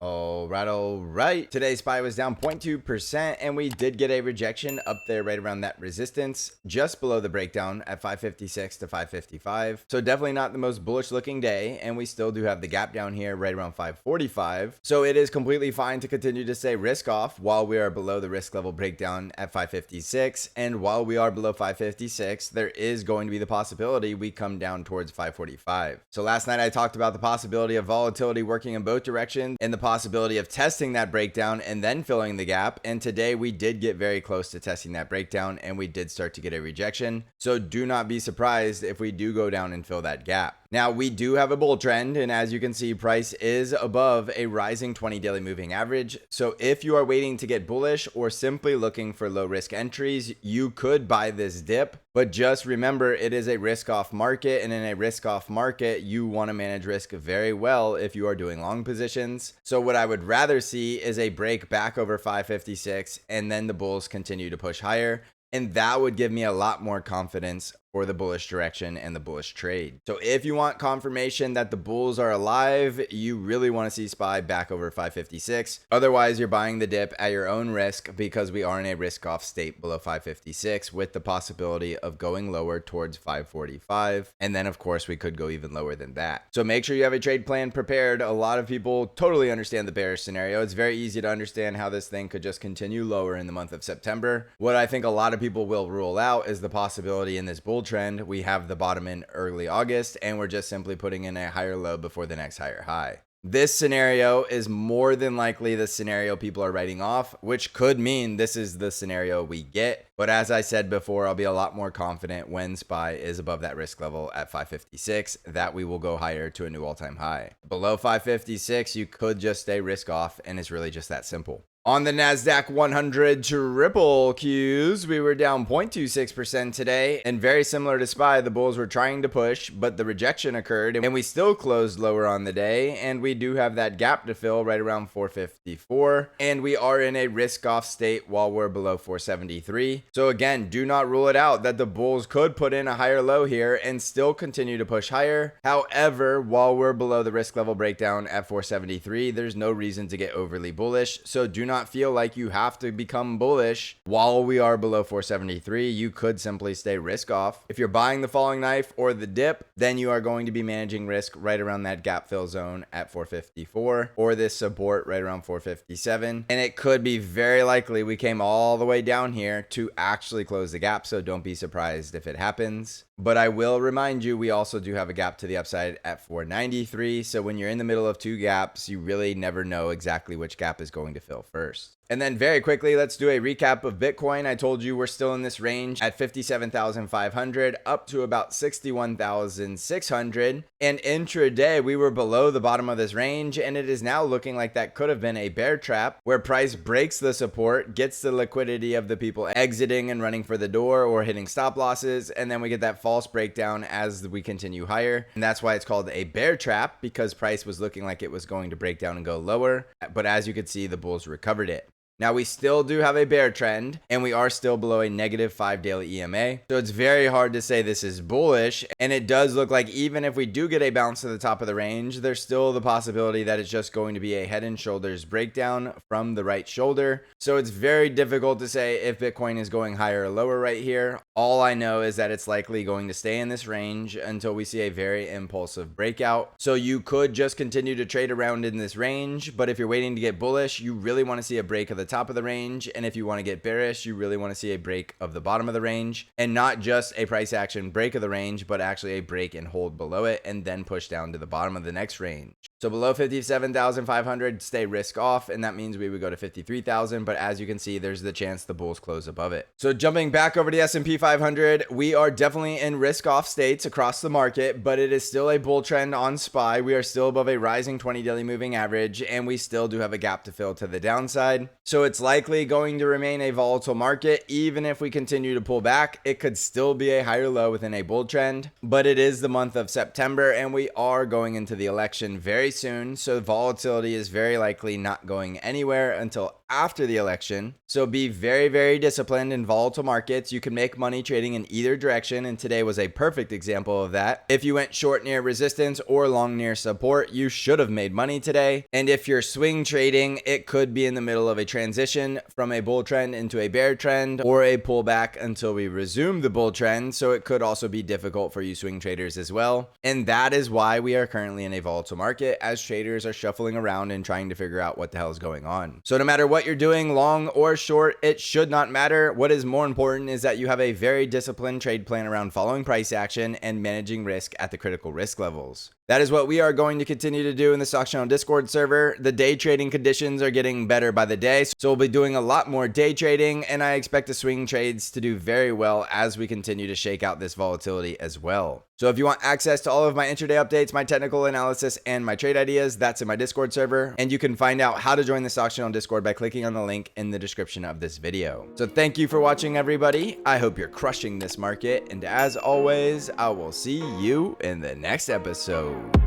All right. Today's SPY was down 0.2%, and we did get a rejection up there right around that resistance, just below the breakdown at 556 to 555. So definitely not the most bullish looking day, and we still do have the gap down here right around 545. So it is completely fine to continue to stay risk off while we are below the risk level breakdown at 556. And while we are below 556, there is going to be the possibility we come down towards 545. So last night I talked about the possibility of volatility working in both directions and the possibility of testing that breakdown and then filling the gap. And today we did get very close to testing that breakdown, and we did start to get a rejection. So do not be surprised if we do go down and fill that gap. Now, we do have a bull trend, and as you can see, price is above a rising 20 daily moving average. So if you are waiting to get bullish or simply looking for low risk entries, you could buy this dip. But just remember, it is a risk off market, and in a risk off market, you want to manage risk very well if you are doing long positions. So what I would rather see is a break back over 556, and then the bulls continue to push higher. And that would give me a lot more confidence for the bullish direction and the bullish trade. So if you want confirmation that the bulls are alive, you really want to see SPY back over 556. Otherwise, you're buying the dip at your own risk, because we are in a risk off state below 556 with the possibility of going lower towards 545. And then of course we could go even lower than that. So make sure you have a trade plan prepared. A lot of people totally understand the bearish scenario. It's very easy to understand how this thing could just continue lower in the month of September. What I think a lot of people will rule out is the possibility in this bull trend we have the bottom in early August, and we're just simply putting in a higher low before the next higher high. This scenario is more than likely the scenario people are writing off, which could mean this is the scenario we get. But as I said before, I'll be a lot more confident when SPY is above that risk level at 556 that we will go higher to a new all-time high. Below 556, you could just stay risk off, and it's really just that simple. On the NASDAQ 100 triple Qs, we were down 0.26% today, and very similar to SPY, the bulls were trying to push, but the rejection occurred, and we still closed lower on the day, and we do have that gap to fill right around 454, and we are in a risk-off state while we're below 473. So again, do not rule it out that the bulls could put in a higher low here and still continue to push higher. However, while we're below the risk level breakdown at 473, there's no reason to get overly bullish, so do not feel like you have to become bullish while we are below 473. You could simply stay risk off. If you're buying the falling knife or the dip, then you are going to be managing risk right around that gap fill zone at 454 or this support right around 457. And it could be very likely we came all the way down here to actually close the gap. So don't be surprised if it happens. But I will remind you, we also do have a gap to the upside at 493. So when you're in the middle of two gaps, you really never know exactly which gap is going to fill first. And then very quickly, let's do a recap of Bitcoin. I told you we're still in this range at 57,500 up to about 61,600. And intraday, we were below the bottom of this range, and it is now looking like that could have been a bear trap where price breaks the support, gets the liquidity of the people exiting and running for the door or hitting stop losses, and then we get that false breakdown as we continue higher. And that's why it's called a bear trap, because price was looking like it was going to break down and go lower. But as you could see, the bulls recovered it. Now, we still do have a bear trend, and we are still below a -5 daily EMA. So it's very hard to say this is bullish. And it does look like even if we do get a bounce to the top of the range, there's still the possibility that it's just going to be a head and shoulders breakdown from the right shoulder. So it's very difficult to say if Bitcoin is going higher or lower right here. All I know is that it's likely going to stay in this range until we see a very impulsive breakout. So you could just continue to trade around in this range. But if you're waiting to get bullish, you really want to see a break of the top of the range, and if you want to get bearish, you really want to see a break of the bottom of the range, and not just a price action break of the range, but actually a break and hold below it and then push down to the bottom of the next range. So below 57,500, stay risk off, and that means we would go to 53,000, but as you can see, there's the chance the bulls close above it. So jumping back over to the S&P 500, we are definitely in risk off states across the market, but it is still a bull trend on SPY. We are still above a rising 20 daily moving average, and we still do have a gap to fill to the downside. So it's likely going to remain a volatile market. Even if we continue to pull back, it could still be a higher low within a bull trend, but it is the month of September, and we are going into the election very soon. So volatility is very likely not going anywhere until after the election. So be very, very disciplined in volatile markets. You can make money trading in either direction, and today was a perfect example of that. If you went short near resistance or long near support, you should have made money today. And if you're swing trading, it could be in the middle of a transition from a bull trend into a bear trend or a pullback until we resume the bull trend. So it could also be difficult for you swing traders as well. And that is why we are currently in a volatile market, as traders are shuffling around and trying to figure out what the hell is going on. So no matter what you're doing, long or short, it should not matter. What is more important is that you have a very disciplined trade plan around following price action and managing risk at the critical risk levels. That is what we are going to continue to do in the Stock Channel Discord server. The day trading conditions are getting better by the day, so we'll be doing a lot more day trading, and I expect the swing trades to do very well as we continue to shake out this volatility as well. So if you want access to all of my intraday updates, my technical analysis, and my trade ideas, that's in my Discord server, and you can find out how to join the Stock Channel Discord by clicking on the link in the description of this video. So thank you for watching, everybody. I hope you're crushing this market, and as always, I will see you in the next episode.